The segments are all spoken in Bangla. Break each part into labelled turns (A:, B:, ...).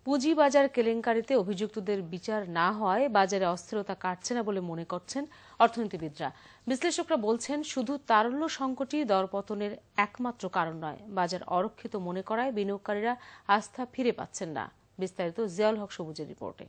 A: পুঁজিবাজার কেলেঙ্কারিতে অভিযুক্তদের বিচার না হওয়ায় বাজারে অস্থিরতা কাটছে না বলে মনে করছেন অর্থনীতিবিদরা। বিশ্লেষকরা বলছেন, শুধু তারল্য সংকটই দরপতনের একমাত্র কারণ নয়, বাজার অরক্ষিত মনে করায় বিনিয়োগকারীরা আস্থা ফিরে পাচ্ছেন না। বিস্তারিত জিয়াউল হক সবুজের রিপোর্টে।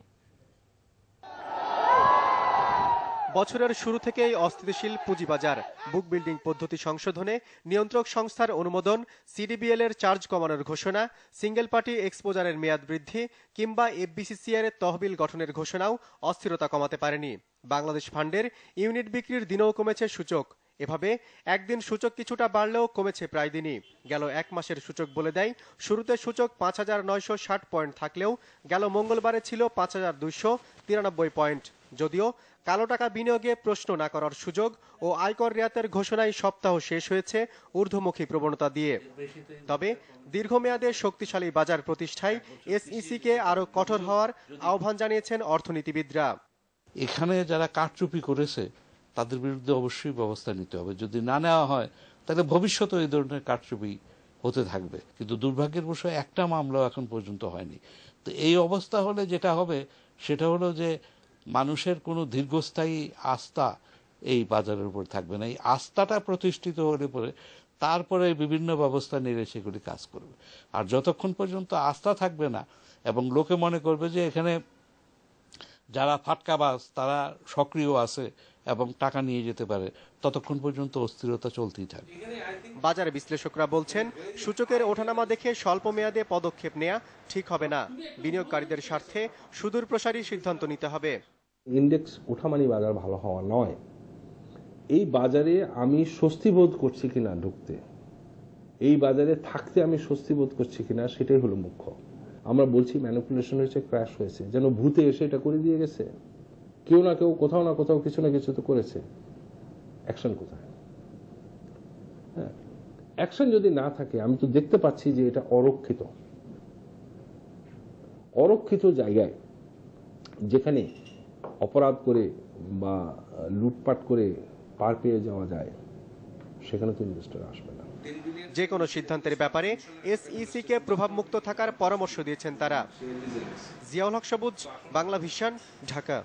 B: বছরের শুরু থেকেই অস্থিতিশীল পুঁজিবাজার। বুক বিল্ডিং পদ্ধতি সংশোধনে নিয়ন্ত্রক সংস্থার অনুমোদন, সিডিবিএল এর চার্জ কমানোর ঘোষণা, সিঙ্গেল পার্টি এক্সপোজারের মেয়াদ বৃদ্ধি কিংবা এফবিসিসিআই এর তহবিল গঠনের ঘোষণাও অস্থিরতা কমাতে পারেনি। বাংলাদেশ ফান্ডের ইউনিট বিক্রির দিনেও কমেছে সূচক। এভাবে একদিন সূচক কিছুটা বাড়লেও কমেছে প্রায় দিনই। গেল এক মাসের সূচক বলে দেয়, শুরুতে সূচক ৫,৯৬০ পয়েন্ট থাকলেও গেল মঙ্গলবারে ছিল ৫,২৯৩ পয়েন্ট। যদিও কালো টাকা বিনিয়োগে প্রশ্ন না করার সুযোগ ও আয়কর রিয়াতের ঘোষণায় সপ্তাহ শেষ হয়েছে ঊর্ধ্বমুখী প্রবণতা দিয়ে। তবে দীর্ঘমেয়াদে শক্তিশালী বাজার প্রতিষ্ঠায় এসইসি কে আরো কঠোর হওয়ার আহ্বান জানিয়েছেন অর্থনীতিবিদরা।
C: এখানে যারা কারচুপি করেছে তাদের বিরুদ্ধে অবশ্যই ব্যবস্থা নিতে হবে। যদি না নেওয়া হয় তাহলে ভবিষ্যতে এই ধরনের কারচুপি হতে থাকবে। কিন্তু দুর্ভাগ্যের বিষয়, একটা মামলাও এখন পর্যন্ত হয়নি। তো এই অবস্থা হলে যেটা হবে সেটা হলো যে মানুষের কোনো দীর্ঘস্থায়ী আস্থা এই বাজারের উপর থাকবে না। এই আস্থাটা প্রতিষ্ঠিত হলে পরে তারপরে বিভিন্ন ব্যবস্থা নিয়ে সেগুলি কাজ করবে। আর যতক্ষণ পর্যন্ত আস্থা থাকবে না এবং লোকে মনে করবে যে এখানে যারা ফাটকাবাজ তারা সক্রিয় আছে এবং টাকা নিয়ে যেতে পারে, ততক্ষণ পর্যন্ত অস্থিরতা চলতেই থাকবে।
B: বাজার বিশ্লেষকরা বলছেন, সূচকের ওঠানামা দেখে স্বল্প মেয়াদে পদক্ষেপ নেওয়া ঠিক হবে না। বিনিয়োগকারীদের স্বার্থে সুদূর প্রসারী সিদ্ধান্ত নিতে হবে।
D: ইন্ডেক্স ওঠা মানে বাজার ভালো হওয়া নয়। এই বাজারে আমি স্বস্তি বোধ করছি কিনা ঢুকতে, এই বাজারে থাকতে আমি স্বস্তি বোধ করছি কিনা, সেটাই হলো মুখ্য। আমরা বলছি ম্যানিপুলেশন হয়েছে, ক্র্যাশ হয়েছে, যেন ভূতে এসে এটা করে দিয়ে গেছে। কেউ না কেউ কোথাও না কোথাও কিছু না কিছু তো করেছে। অ্যাকশন কোথায়? হ্যাঁ, অ্যাকশন যদি না থাকে, আমি তো দেখতে পাচ্ছি যে এটা অরক্ষিত জায়গায়, যেখানে অপরাধ করে বা লুটপাট করে পার পেয়ে যাওয়া যায়, সেখানে তো ইনভেস্টর আসবে না।
B: যে কোনো সিদ্ধান্তের ব্যাপারে এসইসি কে প্রভাবমুক্ত থাকার পরামর্শ দিয়েছেন তারা। জিয়াউল হক সবুজ, বাংলা ভিশন, ঢাকা।